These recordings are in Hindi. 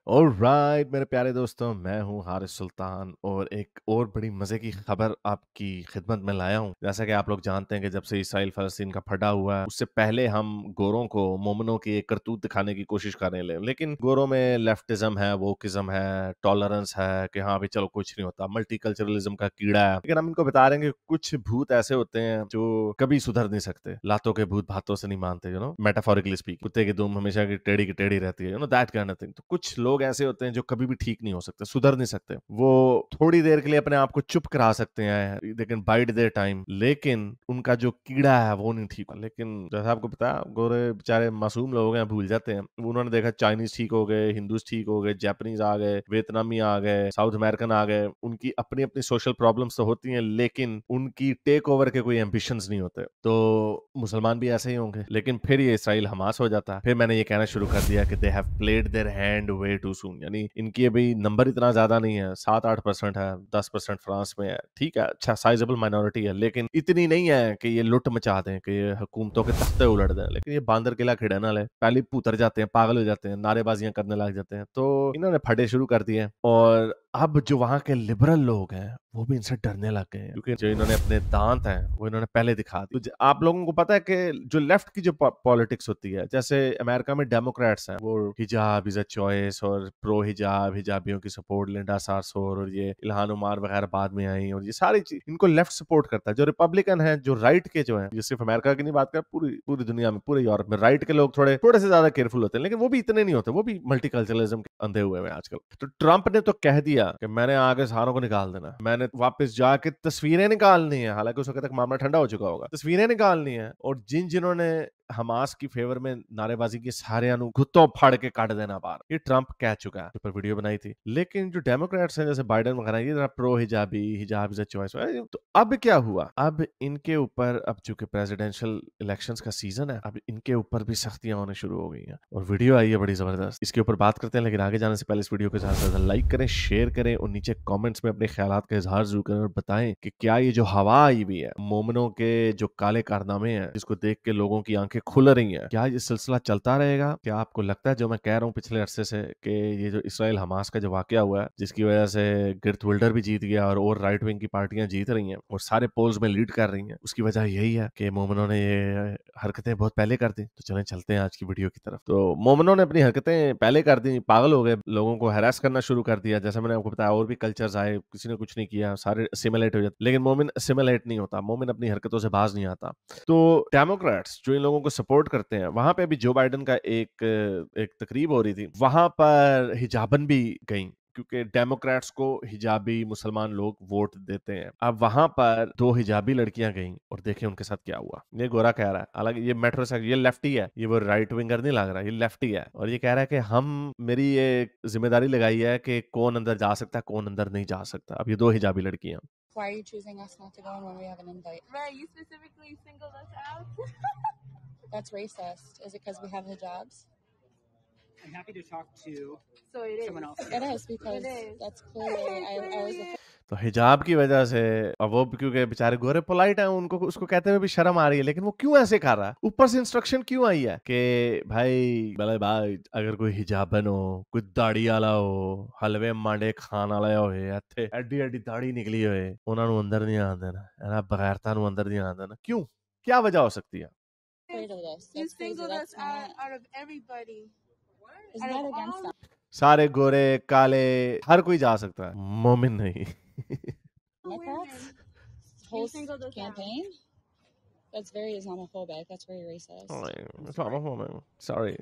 ऑलराइट मेरे प्यारे दोस्तों, मैं हूं हारिस सुल्तान और एक और बड़ी मजे की खबर आपकी खिदमत में लाया हूं। जैसा कि आप लोग जानते हैं कि जब से इसराइल फलस्तीन का फटा हुआ है, उससे पहले हम गोरों को मोमनों की एक करतूत दिखाने की कोशिश कर रहे हैं, लेकिन गोरों में लेफ्टिज्म है, वोकिज्म है, टॉलरेंस है कि हाँ भाई चलो कुछ नहीं होता, मल्टीकल्चरलिज्म का कीड़ा है। लेकिन हम इनको बता रहे हैं कि कुछ भूत ऐसे होते हैं जो कभी सुधर नहीं सकते। लातों के भूत भातों से नहीं मानते, मेटाफोरिकली स्पीक। कुत्ते की दुम हमेशा की टेढ़ी रहती है, दैट काइंड ऑफ थिंग। तो कुछ लोग ऐसे होते हैं जो कभी भी ठीक नहीं हो सकते, सुधर नहीं सकते। वो थोड़ी देर के लिए अपने आप को चुप करा सकते हैं, they can bite their time, लेकिन उनका जो कीड़ा है वो नहीं ठीक। लेकिन जैसा आपको पता, गोरे बेचारे मासूम लोग हैं, भूल जाते हैं। उन्होंने देखा चाइनीज ठीक हो गए, हिंदूज ठीक हो गए, जापानीज आ गए, वियतनामी आ गए, साउथ अमेरिकन आ गए। उनकी अपनी अपनी सोशल प्रॉब्लम्स तो होती हैं, लेकिन उनकी टेक ओवर के कोई एम्बिशंस नहीं होते। तो मुसलमान भी ऐसे ही होंगे, लेकिन फिर ये इसराइल हमास हो जाता है। फिर मैंने ये कहना शुरू कर दिया कि they have played their hand way too soon, यानी इनकी अभी नंबर इतना ज्यादा नहीं है, 7-8% है, 10% फ्रांस में है, ठीक है, अच्छा साइजेबल माइनॉरिटी है, लेकिन इतनी नहीं है कि ये लुट मचा दें, कि ये हुकूमतों के तख्ते उलट दें। लेकिन ये बांदर किला खिड़न वाले पहले पुतर जाते हैं, पागल हो जाते हैं, नारेबाजियां करने लग जाते हैं। तो इन्होंने फटे शुरू कर दिए और अब जो वहां के लिबरल लोग हैं वो भी इनसे डरने लग गए हैं, क्योंकि जो इन्होंने अपने दांत हैं वो इन्होंने पहले दिखा दी। तो आप लोगों को पता है कि जो लेफ्ट की जो पॉलिटिक्स होती है, जैसे अमेरिका में डेमोक्रेट्स हैं, वो हिजाब इज अ चॉइस और प्रो हिजाब, हिजाबियों की सपोर्ट, लिंडा सारसोर और ये इल्हान उमार वगैरह बाद में आई, और ये सारी चीज इनको लेफ्ट सपोर्ट करता है। जो रिपब्लिकन है, जो राइट के जो है, ये सिर्फ अमेरिका की नहीं बात कर, पूरी पूरी दुनिया में, पूरे यूरोप में राइट के लोग थोड़े थोड़े से ज्यादा केयरफुल होते हैं, लेकिन वो भी इतने नहीं होते, वो भी मल्टीकल्चरलिज्म के अंधे हुए हैं आजकल। तो ट्रंप ने तो कह दिया कि मैंने आगे सारों को निकाल देना, मैंने वापस जाके तस्वीरें निकालनी है, हालांकि उस वक्त तक मामला ठंडा हो चुका होगा, तस्वीरें निकालनी है, और जिन्होंने हमास की फेवर में नारेबाजी की, सारे गुत्तों फाड़ के काट देना बाहर। ये ट्रंप कह चुका है, ऊपर वीडियो बनाई थी। लेकिन जो डेमोक्रेट्स हैं जैसे बाइडेन वगैरह, ये प्रो हिजाबी, हिजाब इज अ चॉइस। तो अब क्या हुआ, अब इनके ऊपर, अब चूंकि प्रेसिडेंशियल इलेक्शंस का सीजन है, अब इनके ऊपर भी सख्तियां होने शुरू हो गई हैं, और वीडियो आई है बड़ी जबरदस्त, इसके ऊपर बात करते हैं। लेकिन आगे जाने से पहले इस वीडियो को ज्यादा से ज्यादा लाइक करें, शेयर करें, और नीचे कमेंट्स में अपने ख्यालात का इजहार जरूर करें, और बताएं कि क्या ये जो हवा आई हुई है, मोमिनों के जो काले कारनामे हैं, जिसको देख के लोगों की आंखें खुल रही हैं, क्या ये सिलसिला चलता रहेगा? क्या आपको लगता है जो मैं कह रहा हूँ पिछले अरसे से, कि ये जो इसराइल हमास का जो वाकया हुआ है, जिसकी वजह से गिर्थ विल्डर भी जीत गया और राइट विंग की पार्टियां जीत रही हैं और सारे पोल्स में लीड कर रही हैं, उसकी वजह यही है कि मोमिनों ने ये हरकतें बहुत पहले कर दी। तो चलें चलते हैं आज की वीडियो की तरफ। तो मोमिनों ने अपनी हरकतें पहले कर दी, पागल हो गए, लोगों को हैरेस करना शुरू कर दिया। जैसे मैंने आपको बताया, और भी कल्चर्स आए, किसी ने कुछ नहीं किया, सारे असिमिलेट हो जाते, लेकिन मोमिन असिमिलेट नहीं होता, मोमिन अपनी हरकतों से बाज नहीं आता। तो डेमोक्रेट्स जो इन लोगों को सपोर्ट करते हैं, वहां पे अभी जो बाइडेन का एक तकरीब हो रही थी, वहां पर हिजाबन भी गई, क्योंकि डेमोक्रेट्स को हिजाबी मुसलमान लोग वोट देते हैं। अब वहां पर 2 हिजाबी लड़कियां गईं, और देखें उनके साथ क्या हुआ। ये गोरा कह रहा है, हालांकि ये मेट्रो से, ये लेफ्टी है, ये वो राइट विंगर नहीं लग रहा, ये लेफ्टी है, और ये कह रहा है कि मेरी ये जिम्मेदारी लगाई है कि कौन अंदर जा सकता है, कौन अंदर नहीं जा सकता। अब ये 2 हिजाबी लड़कियां, Why are you choosing us not to go in when we have an invite? Right, you specifically singled us out. That's racist. Is it because we have hijabs? I'm happy to talk to So it someone is. else. It is because It is. that's clearly. I was the तो हिजाब की वजह से, अब वो क्योंकि बेचारे गोरे पोलाइट हैं, उनको उसको कहते हुए भी शर्म आ रही है, लेकिन वो क्यों ऐसे कर रहा है? ऊपर से इंस्ट्रक्शन क्यों आई है कि भाई अगर कोई हिजाबन हो, कोई दाढ़ी वाला हो, हलवे मांडे खान वाला होए, ਇੱਥੇ ਐਡੀ ਐਡੀ दाढ़ी निकली होए, ਉਹਨਾਂ ਨੂੰ ਅੰਦਰ ਨਹੀਂ ਆਉਣ ਦੇਣਾ, ਇਹਨਾਂ ਬਗੈਰਤਾ ਨੂੰ ਅੰਦਰ नहीं आने देना। क्यों? क्या वजह हो सकती है? afraid of this. You That's crazy. singled That's us out, not. out of everybody. Isn't Out that of against all them? सारे गोरे काले हर कोई जा सकता है, मोमिन नहीं। Democrats? women. Whole singled us out. campaign? That's very Islamophobic. That's very racist. Sorry,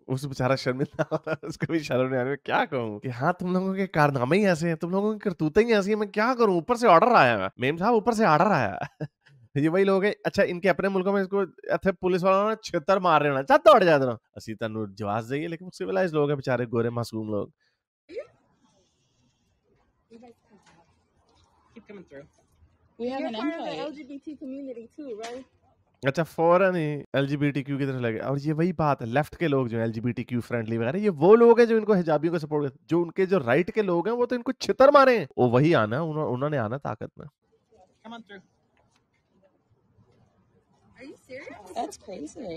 उस बेचारा शर्मिंदा हो रहा है, उसको भी शर्म नहीं आ रही। मैं क्या कहूँ कि हाँ, तुम लोगों के कारनामे ही ऐसे हैं, तुम लोगों की करतूतें ही ऐसी हैं, मैं क्या करूँ? ऊपर से ऑर्डर आया है, मेम साहब ऊपर से ऑर्डर आया है। ये वही लोग हैं, अच्छा इनके अपने मुल्कों में इसको इत्थे पुलिस वालों ने छितर मार रहे होना, चल दौड़ जा देना, ਅਸੀਂ ਤੁਹਾਨੂੰ जवाब देइए, लेकिन सिविलाइज्ड लोग हैं बेचारे, गोरे मासूम लोग। Keep coming through. We have You're an part of the invite. LGBT community too, right? अच्छा, फौरन ही एलजीबीटीक्यू की तरफ लगे। और ये वही बात है, लेफ्ट के लोग जो एलजीबीटीक्यू फ्रेंडली वगैरह, ये वो लोग हैं जो इनको हिजाबियों को सपोर्ट करते हैं। जो उनके जो राइट के लोग हैं, वो तो इनको छितर मारे हैं, वो वही आना, उन्होंने आना ताकत में। Come on through. Are you serious? That's crazy.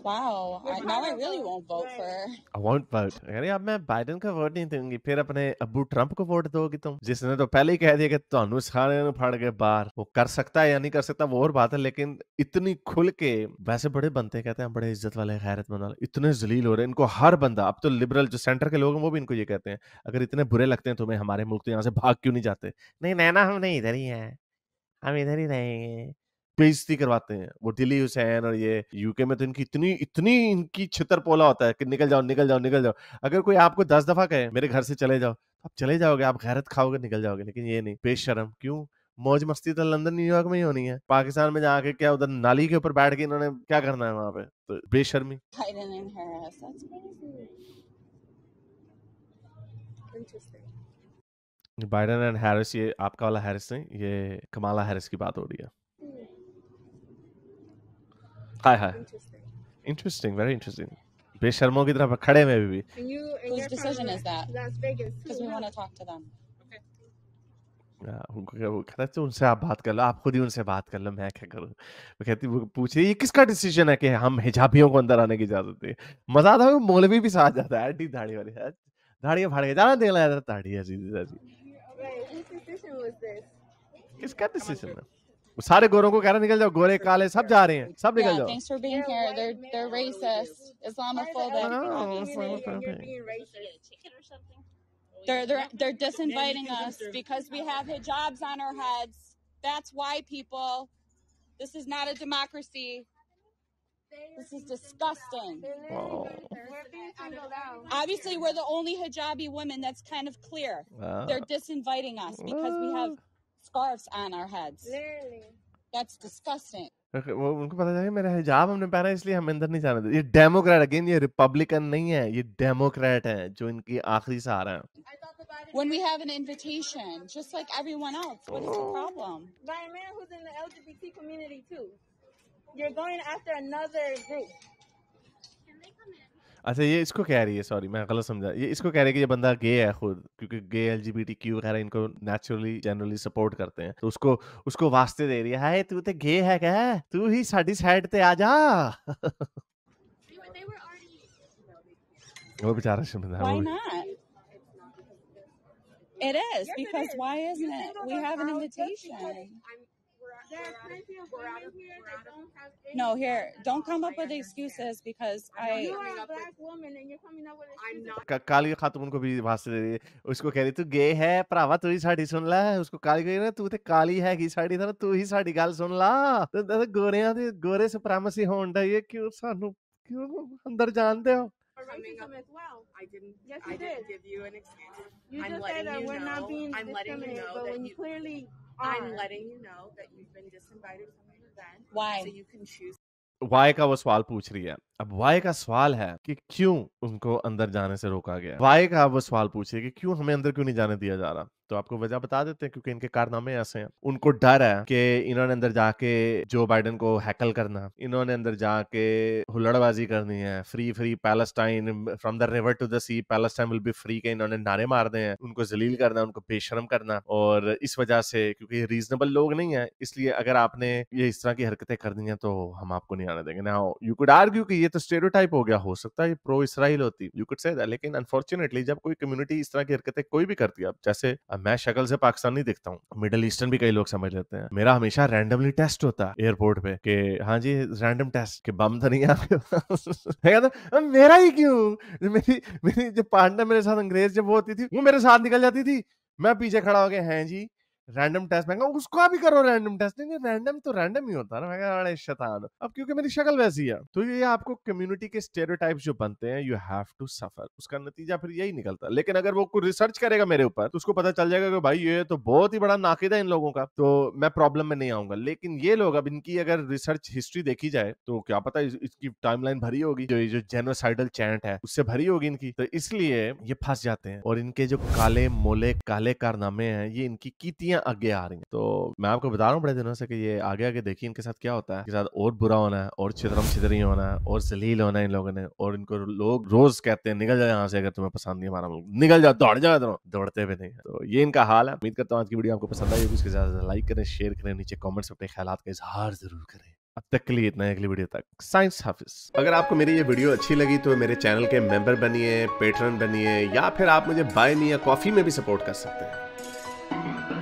Wow. You're Now I part of really a won't vote right. for her. I won't vote. अरे अब मैं बाइडन का वोट नहीं दूंगी, फिर अपने अब्बू ट्रंप को वोट दोगी तुम, जिसने तो पहले ही कह दिया कि ਤੁਹਾਨੂੰ ਸਾਰਿਆਂ ਨੂੰ ਫੜ के बाहर। वो कर सकता है या नहीं कर सकता वो और बात है, लेकिन इतनी खुल के वैसे बड़े बनते कहते हैं, बड़े इज्जत वाले गैरतमंद वाले, इतने जलील हो रहे हैं इनको हर बंदा। अब तो लिबरल जो सेंटर के लोग हैं वो भी इनको ये कहते हैं, अगर इतने बुरे लगते हैं तुम्हें हमारे मुल्क तो यहाँ से भाग क्यों नहीं जाते? नहीं नैना हम नहीं इधर ही हैं, हम इधर ही रहेंगे। बेइज्जती करवाते हैं वो दिल्ली हुसैन, और ये यूके में तो इनकी इतनी इतनी इनकी छितर-पोला होता है कि निकल जाओ, निकल जाओ, निकल जाओ। अगर कोई आपको 10 दफा कहे मेरे घर से चले जाओ, तो आप चले जाओगे, आप गैरत खाओगे, निकल जाओगे, लेकिन ये नहीं, बेशर्म। क्यों? मौज मस्ती तो लंदन न्यूयॉर्क में ही होनी है, पाकिस्तान में जाके क्या उधर नाली के ऊपर बैठ के इन्होंने क्या करना है वहां पे? तो बेशर्मी। Biden and Harris. That's crazy. Interesting. Biden and Harris, ये आपका वाला हैरिस नहीं, ये कमाला हैरिस की बात हो रही है। हाय हाय, Interesting. Interesting, very interesting. बेशर्मों की तरफ खड़े में भी। And you and Whose you're decision from is that? Las Vegas Because too, we want huh? to talk to them. वो कहता है उनसे आप बात कर लो, आप खुद ही उनसे बात कर लो, मैं क्या करूं? वो कहती, वो पूछ रही है ये किसका डिसीजन है कि हम हिजाबियों को अंदर आने की इजाजत दें? मजा आता है, वो मौलवी भी साथ जाता है, दाढ़ी वाली है, दाढ़ियां फाड़ के जाना, देख ला दाढ़ी है सीधी साधी। Right. Whose decision was this? किसका डिसीजन है? वो सारे गोरों को कह रहा निकल जाओ, गोरे काले सब जा रहे हैं, सब निकल Yeah, जाओ। thanks for being You're a here. white They're male racist, Why is the Islamophobic. LGBT community and you're Islamophobic. being racist? They're disinviting us because we have hijabs on our heads. That's why, people. This is not a democracy. This is disgusting. Oh. We're being singled out. Obviously, we're the only hijabi women. That's kind of clear. They're disinviting us because we have scarves on our heads. Literally. That's disgusting. वो उनको पता चला मेरा हिजाब हमने पहना इसलिए हम अंदर नहीं जाने दे। ये डेमोक्रेट, अगेन ये रिपब्लिकन नहीं है, ये डेमोक्रेट है जो इनकी आखिरी सहारा है। When we have an invitation, just like everyone else, what is the problem? By a man who's in the LGBT community too. You're going after another group. अच्छा ये इसको कह रही है, सॉरी मैं गलत समझा, ये इसको कह रही है कि ये बंदा गे है खुद, क्योंकि गे एलजीबीटीक्यू वगैरह इनको नेचुरली जनरली सपोर्ट करते हैं, तो उसको वास्ते दे रही है, हाय तू तो गे है क्या, तू ही साडी साइड पे आ जा। वो बेचारा शर्मिंदा है, Why वो not? It is, because why isn't it? We have an invitation. There are plenty of women here that don't have any. No, here, don't come up with excuses because You I. are a black woman and you're coming up with excuses. काली खातून को भी वास्ते दे रही है, उसको कह रही तू गे है भरावा, तू ही साडी सुन ला, उसको काली कह रही है तू ते काली हैगी साडी तरह, तू ही साडी गल सुन ला। तो गोरियां दे गोरे सुप्रीमेसी होण दा ये क्यों सानू क्यों अंदर जानते हो? Racism as well. I didn't. Yes, I you didn't did. give you an excuse. You I'm just letting said that you we're not know- being I'm letting you discriminated, know but that when you you- clearly are. I'm letting you know that you've been disinvited from an event. Why? So you can choose. Y का वो सवाल पूछ रही है। अब वाई का सवाल है कि क्यों उनको अंदर जाने से रोका गया। वाई का वो सवाल पूछ रही है कि क्यों हमें अंदर क्यों नहीं जाने दिया जा रहा। तो आपको वजह बता देते हैं, क्योंकि इनके कारनामे ऐसे हैं। उनको डर है कि इन्होंने अंदर जाके जो बाइडेन को हैकल करना, इन्होंने अंदर जाके हुल्लड़बाजी करनी है, free free Palestine, from the river to the sea Palestine will be free, के इन्होंने नारे मारने हैं, उनको जलील करना, उनको बेशरम करना। और इस वजह से क्योंकि रीजनेबल लोग नहीं है, इसलिए अगर आपने ये इस तरह की हरकतें कर दी हैं तो हम आपको नहीं आने देंगे। नाउ यू कुड आर्ग्यू कि ये तो स्टेरियोटाइप हो गया, हो सकता है ये प्रो इसराइल होती, यू कुड से दैट, लेकिन अनफॉर्चुनेटली जब कोई कम्युनिटी इस तरह की हरकतें कोई भी करती है, अब जैसे मैं शक्ल से पाकिस्तानी दिखता हूँ, मिडिल ईस्टर्न भी कई लोग समझ लेते हैं, मेरा हमेशा रैंडमली टेस्ट होता है एयरपोर्ट पे कि हाँ जी रैंडम टेस्ट कि बम तो नहीं है आपके पास। मैं कहता हूँ, मेरा ही क्यों, मेरी जो पार्टनर मेरे साथ अंग्रेज जब वो होती थी वो मेरे साथ निकल जाती थी, मैं पीछे खड़ा हो गया, हैं जी रैंडम टेस्ट। मैं कहूँ उसको भी करो रैंडम टेस्ट। नहीं रैंडम तो रैंडम ही होता है ना। मैं कहा अरे शैतान, अब क्योंकि मेरी शक्ल वैसी है तो ये आपको कम्युनिटी के स्टेरियोटाइप्स जो बनते हैं, यू हैव टू सफर, उसका नतीजा फिर यही निकलता है। लेकिन अगर वो कोई रिसर्च करेगा मेरे ऊपर तो उसको पता चल जाएगा कि भाई ये तो बहुत ही बड़ा नाकिद है इन लोगों का, तो मैं प्रॉब्लम में नहीं आऊंगा। लेकिन ये लोग, अब इनकी अगर रिसर्च हिस्ट्री देखी जाए तो क्या पता इसकी टाइमलाइन भरी होगी, जो जेनोसाइडल चैंट है उससे भरी होगी इनकी, तो इसलिए ये फंस जाते हैं। और इनके जो काले मोले काले कारनामे हैं, ये इनकी कीतियां आगे आ रही हैं। तो मैं आपको बता रहा हूँ बड़े दिनों से कि ये आगे आगे देखिए इनके साथ क्या होता है, इनके साथ और बुरा होना है, और छितरम छितरी होना है, और जलील होना है इन लोगों ने। और इनको लोग रोज कहते हैं निकल जाओ यहाँ से, अगर तुम्हें पसंद नहीं हमारा मुल्क, निकल जाओ, दौड़ जाओ इधर, दौड़ते भी नहीं। तो ये इनका हाल है। उम्मीद करता हूँ आज की वीडियो आपको पसंद आई होगी, इसके ज्यादा लाइक करें, शेयर करें, नीचे कॉमेंट्स में अपने ख्यालात का इजहार जरूर करें। अब तक के लिए इतना है, अगली वीडियो तक साइंस हाफिज। अगर आपको मेरी ये वीडियो अच्छी लगी तो मेरे चैनल के मेंबर बनिए, पेट्रन बनिए, या फिर आप मुझे बाय मी या कॉफी में भी सपोर्ट कर सकते हैं।